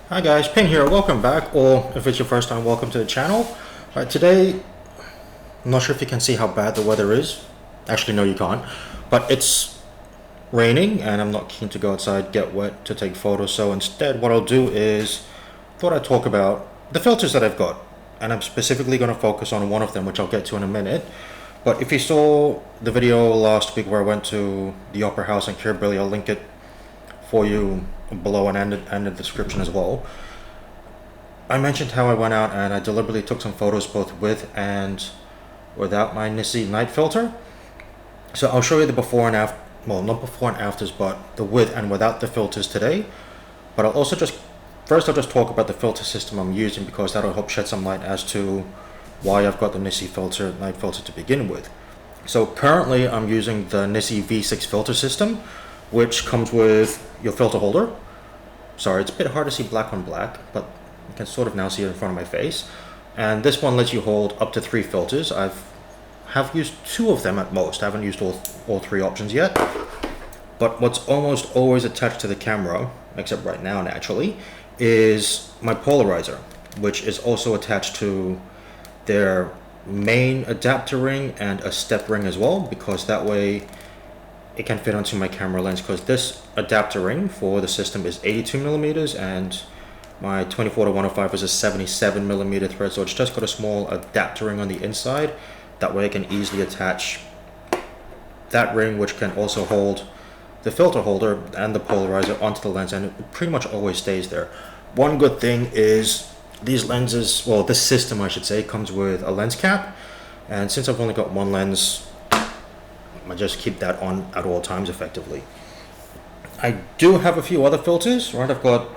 Hi guys, Ping here, welcome back, or if it's your first time, welcome to the channel. Today, I'm not sure if you can see how bad the weather is. Actually, no you can't, but it's raining and I'm not keen to go outside, get wet to take photos, so instead what I'll do is, thought I'd talk about the filters that I've got, and I'm specifically going to focus on one of them, which I'll get to in a minute. But if you saw the video last week where I went to the Opera House in Kirkby, I'll link it for you below and in the description as well. I mentioned how I went out and I deliberately took some photos both with and without my NiSi Night filter. So I'll show you the before and after, well, not before and afters, but the with and without the filters today. But I'll also first I'll just talk about the filter system I'm using, because that'll help shed some light as to why I've got the NiSi Night filter to begin with. So currently I'm using the NiSi V6 filter system, which comes with your filter holder. Sorry, it's a bit hard to see black on black, but you can sort of now see it in front of my face. And this one lets you hold up to 3 filters. Have used 2 of them at most. I haven't used all 3 options yet. But what's almost always attached to the camera, except right now naturally, is my polarizer, which is also attached to their main adapter ring and a step ring as well, because that way it can fit onto my camera lens, because this adapter ring for the system is 82 millimeters and my 24 to 105 is a 77 millimeter thread, so it's just got a small adapter ring on the inside. That way I can easily attach that ring, which can also hold the filter holder and the polarizer onto the lens, and it pretty much always stays there. One good thing is these lenses, well, this system I should say, comes with a lens cap, and since I've only got one lens, I just keep that on at all times effectively. I do have a few other filters, right? I've got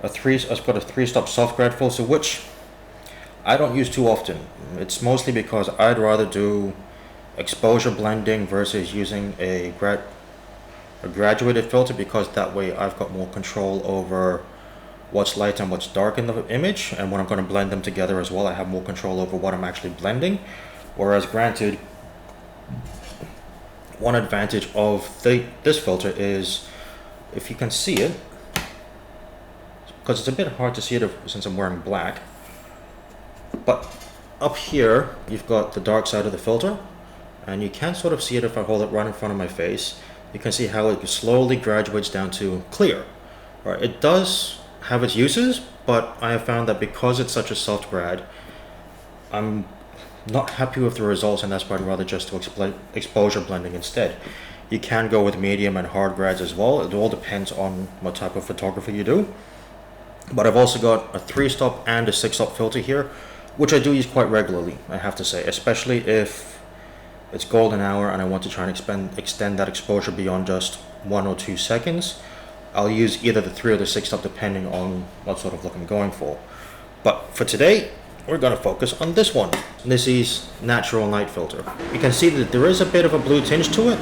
a 3-stop soft grad filter, which I don't use too often. It's mostly because I'd rather do exposure blending versus using a graduated filter, because that way I've got more control over what's light and what's dark in the image, and when I'm going to blend them together as well, I have more control over what I'm actually blending. Whereas granted, one advantage of this filter is, if you can see it, because it's a bit hard to see it since I'm wearing black, but up here you've got the dark side of the filter, and you can sort of see it if I hold it right in front of my face. You can see how it slowly graduates down to clear. Right, it does have its uses, but I have found that because it's such a soft grad, I'm not happy with the results, and that's why I'd rather just do exposure blending instead. You can go with medium and hard grads as well. It all depends on what type of photography you do. But I've also got a 3-stop and a 6-stop filter here, which I do use quite regularly, I have to say, especially if it's golden hour and I want to try and extend that exposure beyond just 1 or 2 seconds. I'll use either the 3 or the 6-stop depending on what sort of look I'm going for. But for today, we're going to focus on this one, NiSi's Natural Night filter. You can see that there is a bit of a blue tinge to it.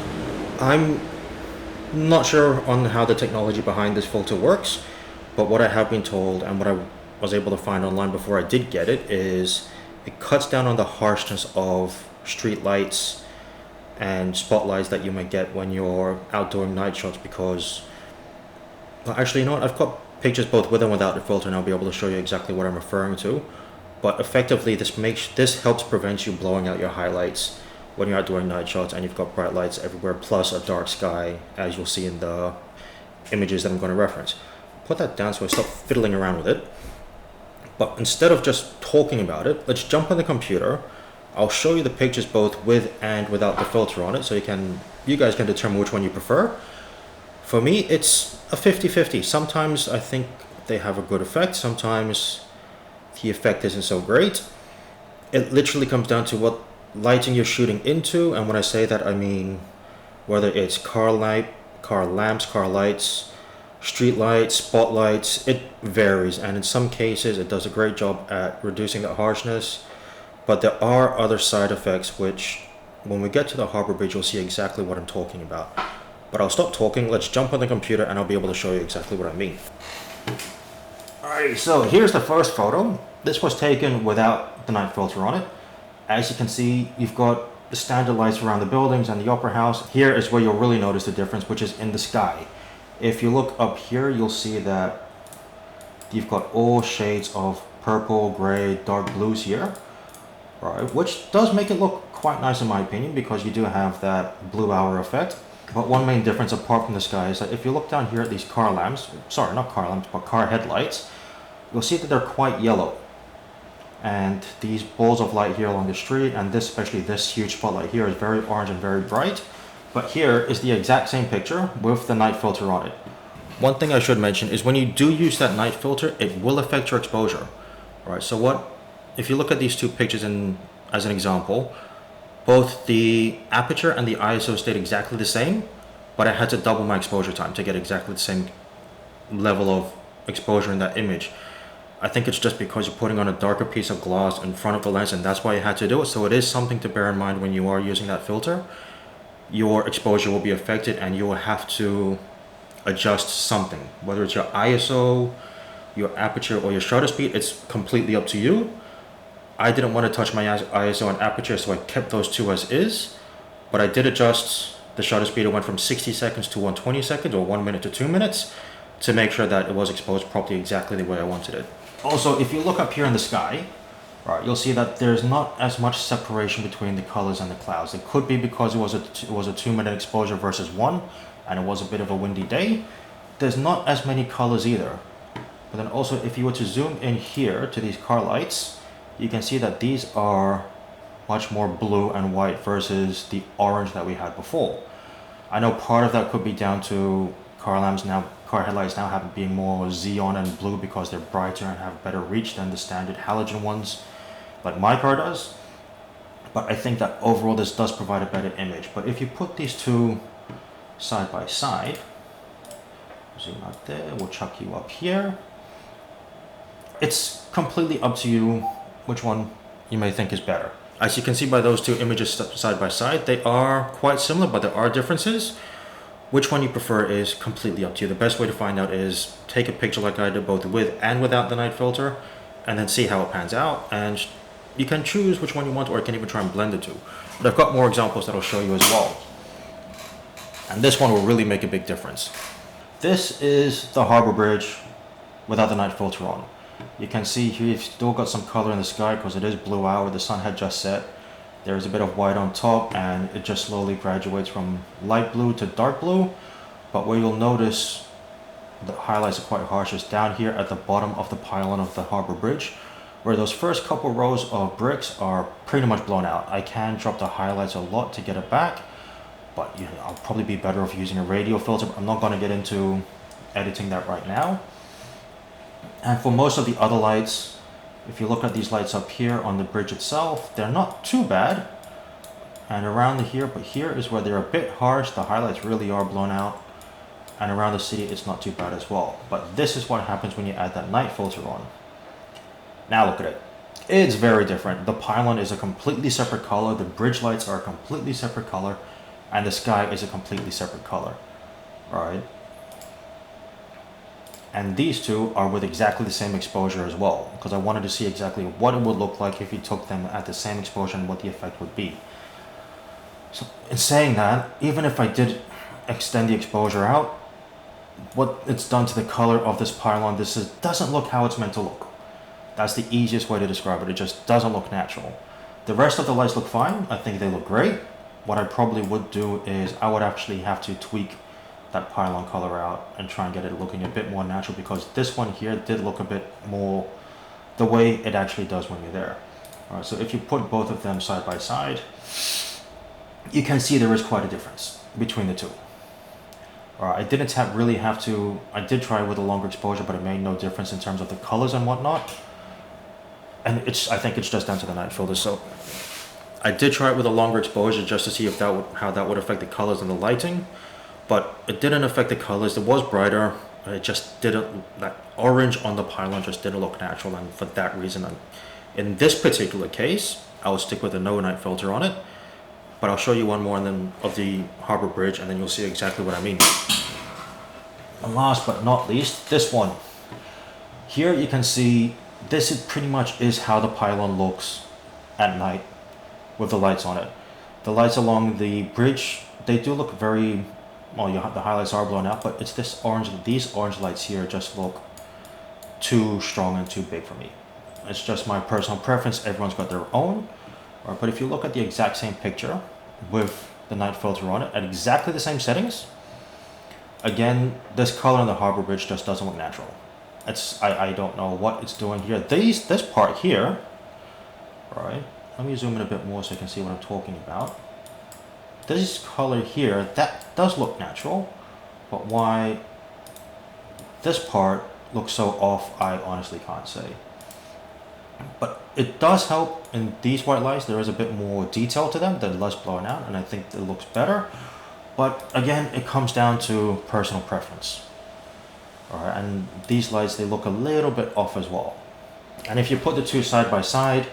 I'm not sure on how the technology behind this filter works, but what I have been told and what I was able to find online before I did get it is it cuts down on the harshness of street lights and spotlights that you might get when you're out doing night shots, because, well, actually, you know what, I've got pictures both with and without the filter, and I'll be able to show you exactly what I'm referring to. But effectively, this helps prevent you blowing out your highlights when you're out doing night shots and you've got bright lights everywhere, plus a dark sky, as you'll see in the images that I'm going to reference. Put that down so I stop fiddling around with it. But instead of just talking about it, let's jump on the computer. I'll show you the pictures both with and without the filter on it, so you guys can determine which one you prefer. For me, it's a 50-50. Sometimes I think they have a good effect, sometimes the effect isn't so great. It literally comes down to what lighting you're shooting into, and when I say that, I mean whether it's car lamps, car lights, street lights, spotlights. It varies, and in some cases it does a great job at reducing the harshness, but there are other side effects which, when we get to the harbor bridge, you'll see exactly what I'm talking about. But I'll stop talking, let's jump on the computer and I'll be able to show you exactly what I mean. Alright, so here's the first photo. This was taken without the night filter on it. As you can see, you've got the standard lights around the buildings and the Opera House. Here is where you'll really notice the difference, which is in the sky. If you look up here, you'll see that you've got all shades of purple, gray, dark blues here, right? Which does make it look quite nice in my opinion, because you do have that blue hour effect. But one main difference apart from the sky is that if you look down here at these car lamps, sorry, not car lamps, but car headlights, you'll see that they're quite yellow. And these balls of light here along the street, and this, especially this huge spotlight here, is very orange and very bright. But here is the exact same picture with the night filter on it. One thing I should mention is when you do use that night filter, it will affect your exposure. All right, so if you look at these two pictures as an example, both the aperture and the ISO stayed exactly the same, but I had to double my exposure time to get exactly the same level of exposure in that image. I think it's just because you're putting on a darker piece of glass in front of the lens, and that's why you had to do it. So it is something to bear in mind when you are using that filter. Your exposure will be affected and you will have to adjust something, whether it's your ISO, your aperture, or your shutter speed. It's completely up to you. I didn't want to touch my ISO and aperture, so I kept those two as is, but I did adjust the shutter speed. It went from 60 seconds to 120 seconds, or 1 minute to 2 minutes, to make sure that it was exposed properly exactly the way I wanted it. Also, if you look up here in the sky, right, you'll see that there's not as much separation between the colors and the clouds. It could be because it was a 2 minute exposure versus 1, and it was a bit of a windy day. There's not as many colors either. But then also, if you were to zoom in here to these car lights, you can see that these are much more blue and white versus the orange that we had before. I know part of that could be down to car headlights now being more xenon and blue because they're brighter and have better reach than the standard halogen ones like my car does. But I think that overall this does provide a better image. But if you put these two side by side, zoom out there, we'll chuck you up here. It's completely up to you which one you may think is better. As you can see by those two images side by side, they are quite similar, but there are differences. Which one you prefer is completely up to you. The best way to find out is take a picture like I did, both with and without the night filter, and then see how it pans out. And you can choose which one you want, or you can even try and blend the two. But I've got more examples that I'll show you as well. And this one will really make a big difference. This is the Harbor Bridge without the night filter on. You can see here you've still got some color in the sky because it is blue hour. The sun had just set. There's a bit of white on top, and it just slowly graduates from light blue to dark blue. But where you'll notice the highlights are quite harsh is down here at the bottom of the pylon of the Harbor Bridge, where those first couple rows of bricks are pretty much blown out. I can drop the highlights a lot to get it back, but I'll probably be better off using a radio filter. I'm not going to get into editing that right now. And for most of the other lights, if you look at these lights up here on the bridge itself, they're not too bad. And around here, but here is where they're a bit harsh. The highlights really are blown out. And around the city, it's not too bad as well. But this is what happens when you add that night filter on. Now look at it. It's very different. The pylon is a completely separate color. The bridge lights are a completely separate color. And the sky is a completely separate color. All right. And these two are with exactly the same exposure as well, because I wanted to see exactly what it would look like if you took them at the same exposure and what the effect would be. So in saying that, even if I did extend the exposure out, what it's done to the color of this pylon, doesn't look how it's meant to look. That's the easiest way to describe it. It just doesn't look natural. The rest of the lights look fine. I think they look great. What I probably would do is I would actually have to tweak that pylon color out and try and get it looking a bit more natural, because this one here did look a bit more the way it actually does when you're there. All right, so if you put both of them side by side, you can see there is quite a difference between the two. All right, I didn't really have to, I did try with a longer exposure, but it made no difference in terms of the colors and whatnot. And I think it's just down to the night filter. So I did try it with a longer exposure just to see if how that would affect the colors and the lighting. But it didn't affect the colors. It was brighter. It just didn't, that orange on the pylon just didn't look natural. And for that reason, in this particular case, I will stick with a no night filter on it. But I'll show you one more of the Harbor Bridge, and then you'll see exactly what I mean. And last but not least, this one. Here you can see this pretty much is how the pylon looks at night with the lights on it. The lights along the bridge, they do look very, well, the highlights are blown out, but it's this orange, these orange lights here just look too strong and too big for me. It's just my personal preference. Everyone's got their own. But if you look at the exact same picture with the night filter on it at exactly the same settings, again, this color on the Harbor Bridge just doesn't look natural. I don't know what it's doing here. This part here, right? Let me zoom in a bit more so you can see what I'm talking about. This color here, that does look natural, but why this part looks so off, I honestly can't say. But it does help in these white lights. There is a bit more detail to them. They're less blown out, and I think it looks better. But again, it comes down to personal preference. Alright, and these lights, they look a little bit off as well. And if you put the two side by side,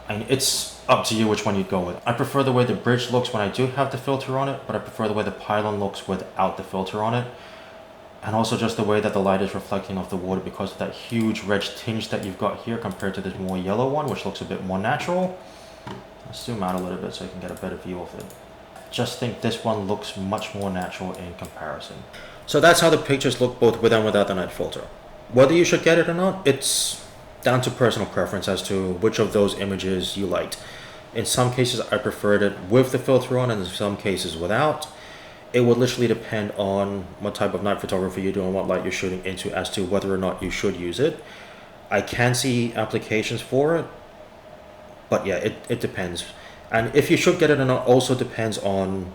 and it's up to you which one you'd go with. I prefer the way the bridge looks when I do have the filter on it, but I prefer the way the pylon looks without the filter on it. And also just the way that the light is reflecting off the water because of that huge red tinge that you've got here compared to this more yellow one, which looks a bit more natural. Let's zoom out a little bit so you can get a better view of it. Just think this one looks much more natural in comparison. So that's how the pictures look both with and without the night filter. Whether you should get it or not, it's down to personal preference as to which of those images you liked. In some cases, I preferred it with the filter on, and in some cases without. It would literally depend on what type of night photography you're doing, what light you're shooting into, as to whether or not you should use it. I can see applications for it, but yeah, it depends. And if you should get it or not also depends on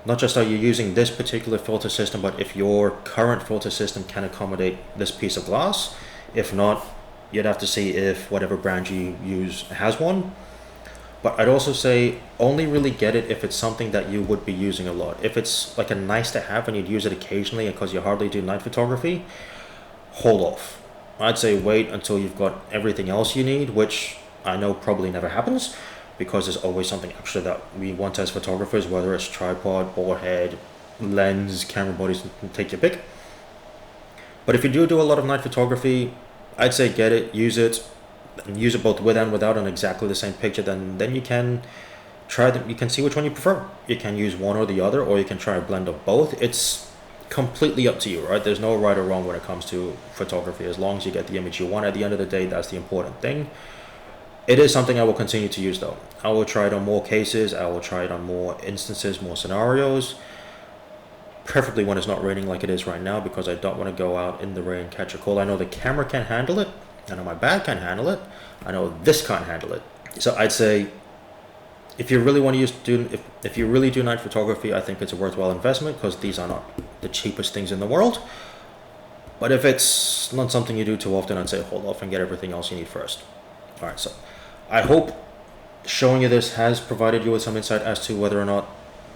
not just are you using this particular filter system, but if your current filter system can accommodate this piece of glass. If not, you'd have to see if whatever brand you use has one. But I'd also say only really get it if it's something that you would be using a lot. If it's like a nice to have and you'd use it occasionally because you hardly do night photography, hold off. I'd say wait until you've got everything else you need, which I know probably never happens because there's always something extra that we want as photographers, whether it's tripod, ball head, lens, camera bodies, take your pick. But if you do a lot of night photography, I'd say get it, use it, and use it both with and without on exactly the same picture. Then you can try them. You can see which one you prefer. You can use one or the other, or you can try a blend of both. It's completely up to you, right? There's no right or wrong when it comes to photography. As long as you get the image you want, at the end of the day, that's the important thing. It is something I will continue to use though. I will try it on more cases. I will try it on more instances, more scenarios. Preferably when it's not raining like it is right now, because I don't want to go out in the rain and catch a cold. I know the camera can handle it. I know my bag can handle it. I know this can't handle it. So I'd say if you really want to if you really do night photography, I think it's a worthwhile investment because these are not the cheapest things in the world. But if it's not something you do too often, I'd say hold off and get everything else you need first. All right, so I hope showing you this has provided you with some insight as to whether or not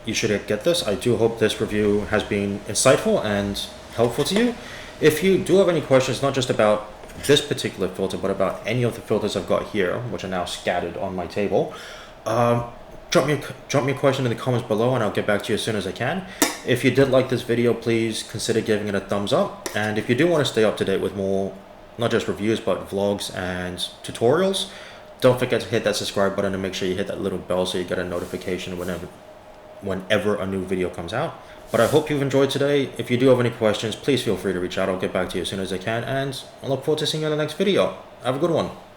you should get this. I do hope this review has been insightful and helpful to you. If you do have any questions, not just about this particular filter, but about any of the filters I've got here, which are now scattered on my table, drop me a question in the comments below and I'll get back to you as soon as I can. If you did like this video, please consider giving it a thumbs up. And if you do want to stay up to date with more, not just reviews, but vlogs and tutorials, don't forget to hit that subscribe button and make sure you hit that little bell so you get a notification whenever a new video comes out. But I hope you've enjoyed today. If you do have any questions, please feel free to reach out. I'll get back to you as soon as I can, and I look forward to seeing you in the next video. Have a good one.